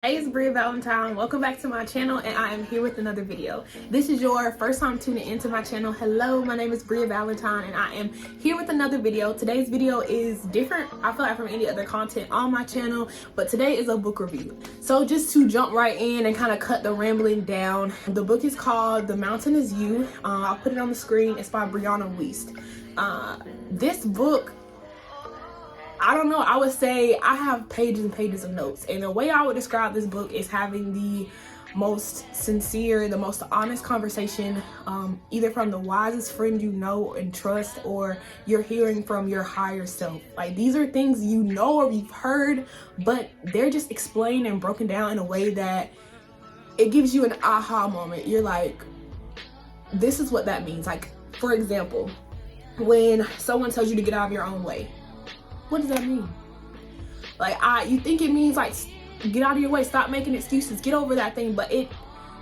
Hey, it's Bria Valentine. Welcome back to my channel, and I am here with another video. This is your first time tuning into my channel. Hello, my name is Bria Valentine, and I am here with another video. Today's video is different, I feel like, from any other content on my channel, but today is a book review. So just to jump right in and kind of cut the rambling down, the book is called The Mountain Is You. I'll put it on the screen. It's by Brianna Weist. This book, I don't know, I would say I have pages and pages of notes, and the way I would describe this book is having the most sincere, the most honest conversation, either from the wisest friend you know and trust, or you're hearing from your higher self. Like, these are things you know or you've heard, but they're just explained and broken down in a way that it gives you an aha moment. You're like, this is what that means. Like, for example, when someone tells you to get out of your own way, what does that mean? Like, you think it means like get out of your way, stop making excuses, get over that thing, but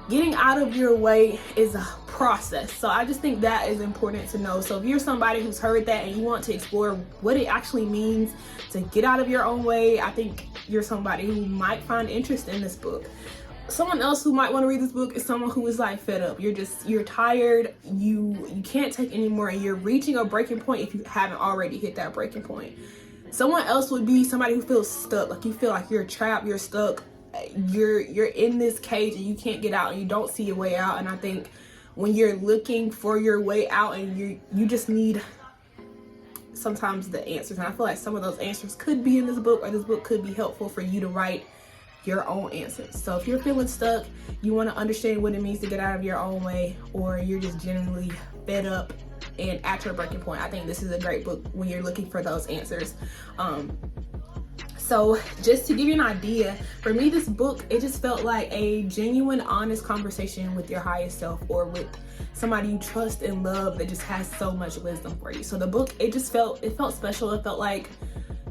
getting out of your way is a process. So I just think that is important to know. So if you're somebody who's heard that and you want to explore what it actually means to get out of your own way, I think you're somebody who might find interest in this book. Someone else who might want to read this book is someone who is like fed up. You're tired, you can't take anymore, and you're reaching a breaking point if you haven't already hit that breaking point. Someone else would be somebody who feels stuck, like you feel like you're trapped, you're stuck, you're in this cage and you can't get out and you don't see your way out. And I think when you're looking for your way out and you just need sometimes the answers, and I feel like some of those answers could be in this book, or this book could be helpful for you to write your own answers. So if you're feeling stuck, you want to understand what it means to get out of your own way, or you're just genuinely fed up and at your breaking point, I think this is a great book when you're looking for those answers. So just to give you an idea, for me, this book, it just felt like a genuine, honest conversation with your highest self, or with somebody you trust and love that just has so much wisdom for you. So the book, it felt special. It felt like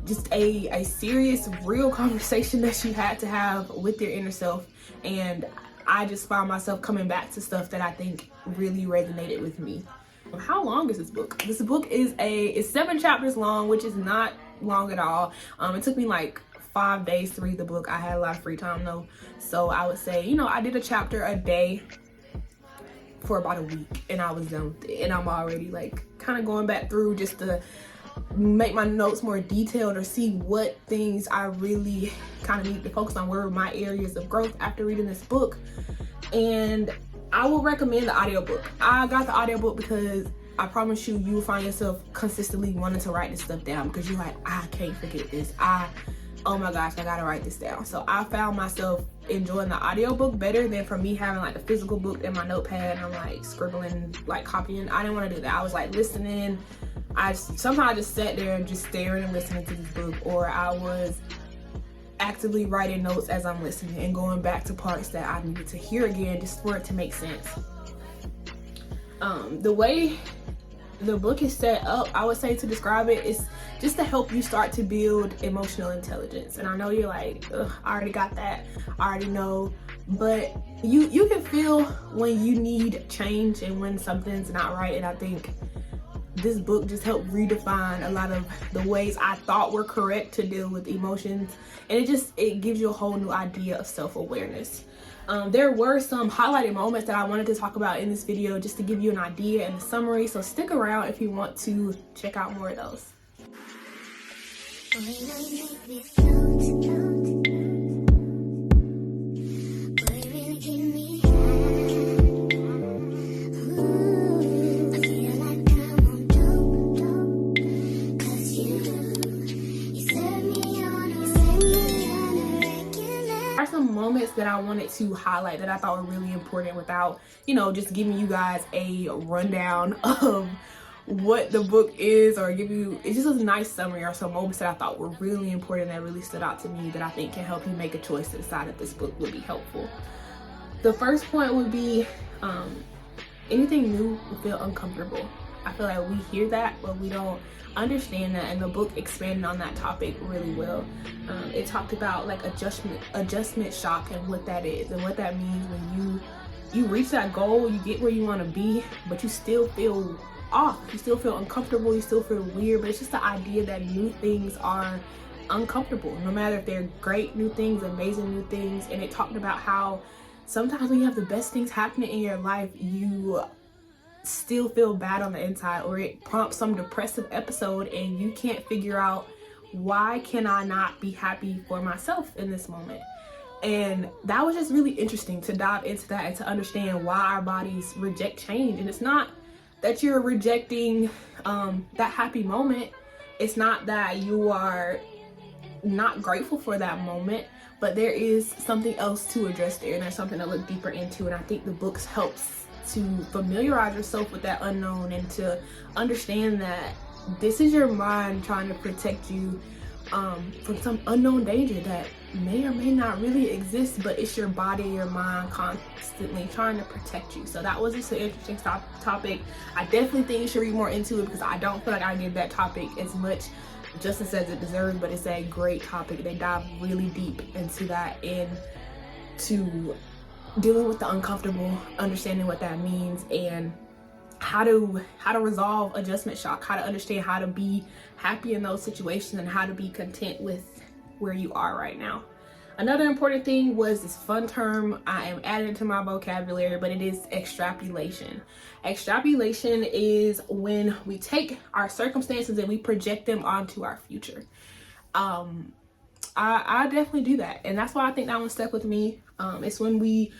just a serious, real conversation that you had to have with your inner self. And I just found myself coming back to stuff that I think really resonated with me. How long is this book? This book is it's 7 chapters long, which is not long at all. It took me like 5 days to read the book. I had a lot of free time though. So I would say, I did a chapter a day for about a week, and I was done with it. And I'm already like kind of going back through just to make my notes more detailed, or see what things I really kind of need to focus on, where are my areas of growth after reading this book. And I will recommend the audiobook. I got the audiobook because I promise you, you will find yourself consistently wanting to write this stuff down, because you're like, I can't forget this. Oh my gosh, I gotta write this down. So I found myself enjoying the audiobook better than for me having like a physical book in my notepad and I'm like scribbling, like copying. I didn't want to do that. I was like listening. Sometimes I just sat there and just staring and listening to this book, or I was actively writing notes as I'm listening and going back to parts that I needed to hear again just for it to make sense. The way the book is set up, I would say, to describe it, is just to help you start to build emotional intelligence. And I know you're like, ugh, I already got that, I already know, but you can feel when you need change and when something's not right. And I think this book just helped redefine a lot of the ways I thought were correct to deal with emotions. And it gives you a whole new idea of self-awareness. There were some highlighted moments that I wanted to talk about in this video, just to give you an idea and a summary. So stick around if you want to check out more of those. Some moments that I wanted to highlight that I thought were really important, without just giving you guys a rundown of what the book is, or it's just a nice summary, or some moments that I thought were really important, that really stood out to me, that I think can help you make a choice to decide if this book would be helpful. The first point would be anything new will feel uncomfortable. I feel like we hear that, but we don't understand that, and the book expanded on that topic really well. It talked about like adjustment shock, and what that is, and what that means when you reach that goal, you get where you want to be, but you still feel off, you still feel uncomfortable, you still feel weird. But it's just the idea that new things are uncomfortable, no matter if they're great new things, amazing new things. And it talked about how sometimes when you have the best things happening in your life, you still feel bad on the inside, or it prompts some depressive episode and you can't figure out, why can I not be happy for myself in this moment? And that was just really interesting to dive into that and to understand why our bodies reject change. And it's not that you're rejecting that happy moment. It's not that you are not grateful for that moment, but there is something else to address there, and there's something to look deeper into. And I think the books helps to familiarize yourself with that unknown and to understand that this is your mind trying to protect you from some unknown danger that may or may not really exist, but it's your body, your mind constantly trying to protect you. So that was just an interesting topic. I definitely think you should read more into it, because I don't feel like I give that topic as much justice as it deserves, but it's a great topic. They dive really deep into that, into dealing with the uncomfortable, understanding what that means, and how to resolve adjustment shock, how to understand how to be happy in those situations, and how to be content with where you are right now. Another important thing was this fun term I am adding to my vocabulary, but it is extrapolation. Extrapolation is when we take our circumstances and we project them onto our future. I definitely do that, and that's why I think that one stuck with me. It's when we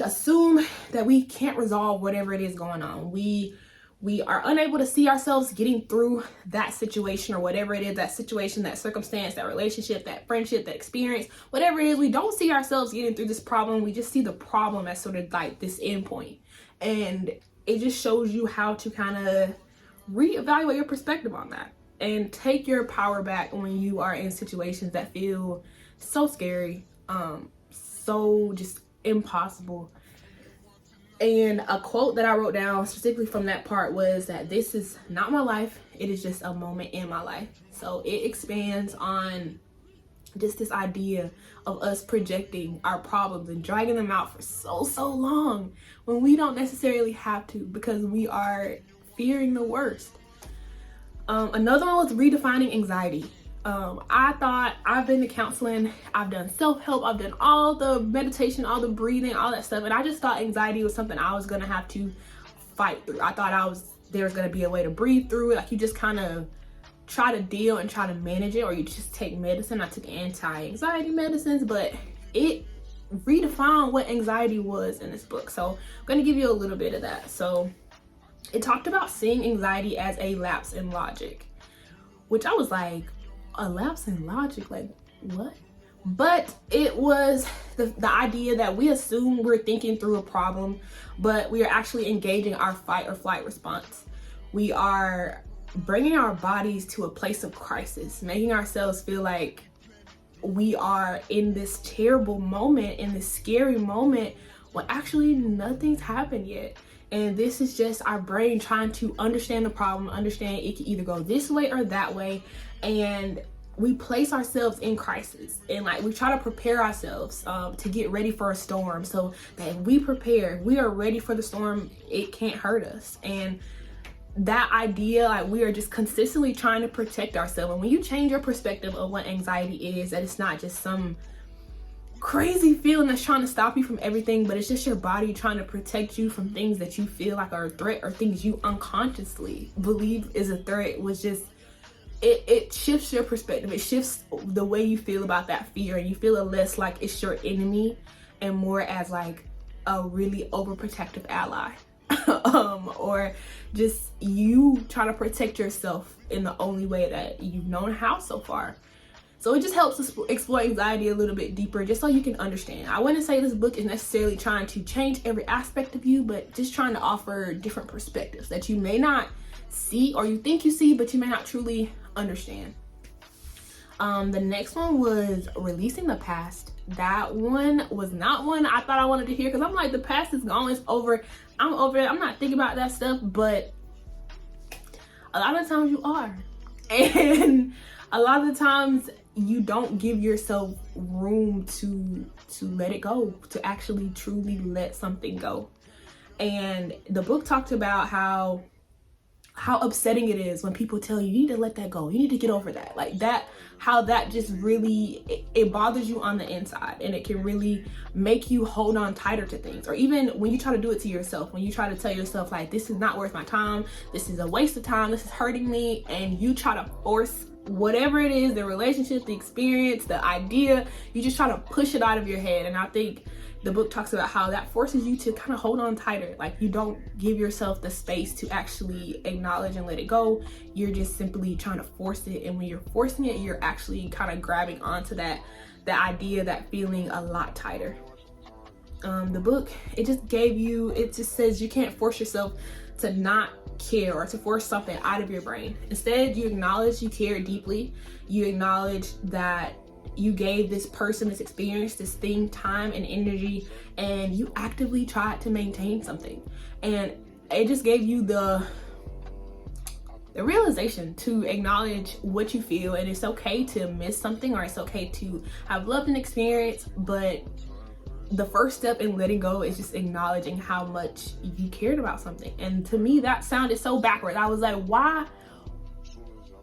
assume that we can't resolve whatever it is going on. We are unable to see ourselves getting through that situation, or whatever it is, that situation, that circumstance, that relationship, that friendship, that experience, whatever it is. We don't see ourselves getting through this problem. We just see the problem as sort of like this end point. And it just shows you how to kind of reevaluate your perspective on that and take your power back when you are in situations that feel so scary, so just impossible. And a quote that I wrote down specifically from that part was that this is not my life, it is just a moment in my life. So it expands on just this idea of us projecting our problems and dragging them out for so long when we don't necessarily have to, because we are fearing the worst. Another one was redefining anxiety. I thought, I've been to counseling, I've done self-help, I've done all the meditation, all the breathing, all that stuff, and I just thought anxiety was something I was gonna have to fight through. I thought there was gonna be a way to breathe through it, like you just kind of try to deal and try to manage it, or you just take medicine. I took anti-anxiety medicines, but it redefined what anxiety was in this book. So I'm gonna give you a little bit of that. So it talked about seeing anxiety as a lapse in logic, which I was like, a lapse in logic, like what? But it was the idea that we assume we're thinking through a problem, but we are actually engaging our fight or flight response. We are bringing our bodies to a place of crisis, making ourselves feel like we are in this terrible moment, in this scary moment, when actually nothing's happened yet. And this is just our brain trying to understand the problem, understand it can either go this way or that way. And we place ourselves in crisis, and like we try to prepare ourselves to get ready for a storm, so that if we prepare, we are ready for the storm, it can't hurt us. And that idea, like we are just consistently trying to protect ourselves. And when you change your perspective of what anxiety is, that it's not just some crazy feeling that's trying to stop you from everything, but it's just your body trying to protect you from things that you feel like are a threat, or things you unconsciously believe is a threat, was just it shifts your perspective. It shifts the way you feel about that fear, and you feel it less like it's your enemy and more as like a really overprotective ally. Or just you trying to protect yourself in the only way that you've known how so far. So it just helps us explore anxiety a little bit deeper, just so you can understand. I wouldn't say this book is necessarily trying to change every aspect of you, but just trying to offer different perspectives that you may not see, or you think you see, but you may not truly understand. The next one was releasing the past. That one was not one I thought I wanted to hear, because I'm like, the past is gone, it's over, I'm over it, I'm not thinking about that stuff. But a lot of times you are, and a lot of the times you don't give yourself room to let it go, to actually truly let something go. And the book talked about how how upsetting it is when people tell you, you need to let that go, you need to get over that, like that, how that just really, it bothers you on the inside, and it can really make you hold on tighter to things. Or even when you try to do it to yourself, when you try to tell yourself like, this is not worth my time, this is a waste of time, this is hurting me, and you try to force whatever it is, the relationship, the experience, the idea, you just try to push it out of your head. And I think the book talks about how that forces you to kind of hold on tighter. Like, you don't give yourself the space to actually acknowledge and let it go. You're just simply trying to force it. And when you're forcing it, you're actually kind of grabbing onto that idea, that feeling a lot tighter. The book, it just says you can't force yourself to not care or to force something out of your brain. Instead, you acknowledge you care deeply. You acknowledge that you gave this person, this experience, this thing, time and energy, and you actively tried to maintain something. And it just gave you the realization to acknowledge what you feel, and it's okay to miss something, or it's okay to have loved an experience, but the first step in letting go is just acknowledging how much you cared about something. And to me, that sounded so backwards. I was like, why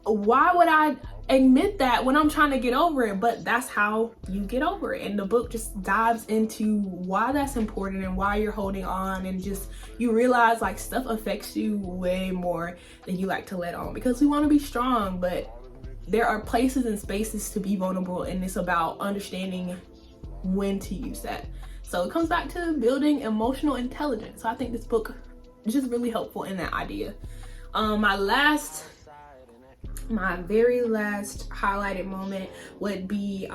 would I admit that when I'm trying to get over it? But that's how you get over it. And the book just dives into why that's important and why you're holding on, and just you realize like stuff affects you way more than you like to let on, because we want to be strong, but there are places and spaces to be vulnerable, and it's about understanding when to use that. So it comes back to building emotional intelligence. So I think this book is just really helpful in that idea. My very last highlighted moment would be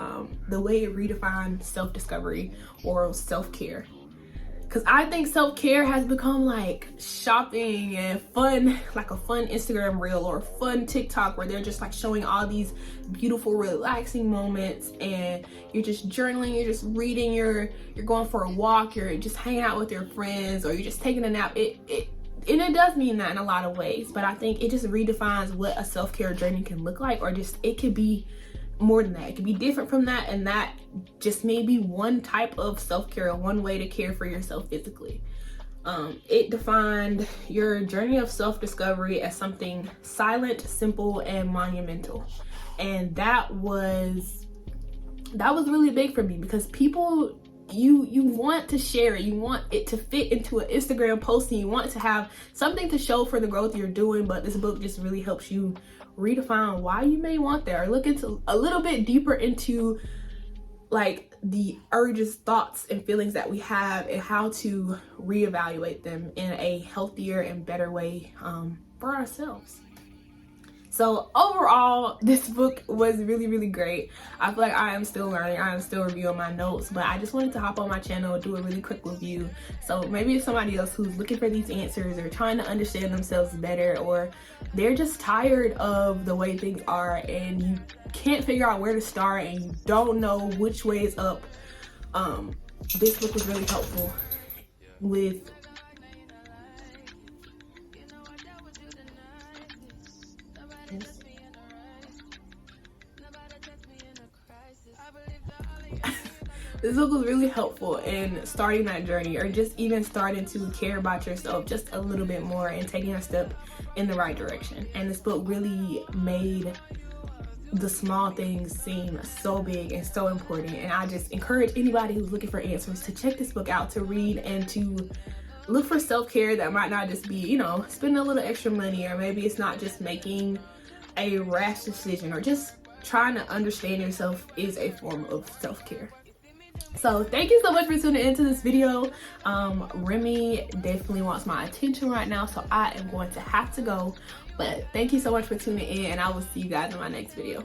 the way it redefined self-discovery or self-care. Because I think self-care has become like shopping and fun, like a fun Instagram reel or fun TikTok, where they're just like showing all these beautiful, relaxing moments, and you're just journaling, you're just reading, you're going for a walk, you're just hanging out with your friends, or you're just taking a nap. And it does mean that in a lot of ways, but I think it just redefines what a self-care journey can look like, or just it could be more than that. It could be different from that, and that just may be one type of self-care, one way to care for yourself physically. It defined your journey of self-discovery as something silent, simple, and monumental. And that was really big for me, because people, you want to share it, you want it to fit into an Instagram post, and you want to have something to show for the growth you're doing. But this book just really helps you redefine why you may want that, or look into a little bit deeper into like the urges, thoughts, and feelings that we have, and how to reevaluate them in a healthier and better way for ourselves. So overall, this book was really, really great. I feel like I am still learning. I am still reviewing my notes, but I just wanted to hop on my channel and do a really quick review. So maybe it's somebody else who's looking for these answers, or trying to understand themselves better, or they're just tired of the way things are and you can't figure out where to start and you don't know which way is up. This book was really helpful with This book was really helpful in starting that journey, or just even starting to care about yourself just a little bit more and taking a step in the right direction. And this book really made the small things seem so big and so important. And I just encourage anybody who's looking for answers to check this book out, to read, and to look for self-care that might not just be, you know, spending a little extra money, or maybe it's not just making a rash decision, or just trying to understand yourself is a form of self-care. So thank you so much for tuning into this video. Remy definitely wants my attention right now, so I am going to have to go. But thank you so much for tuning in, and I will see you guys in my next video.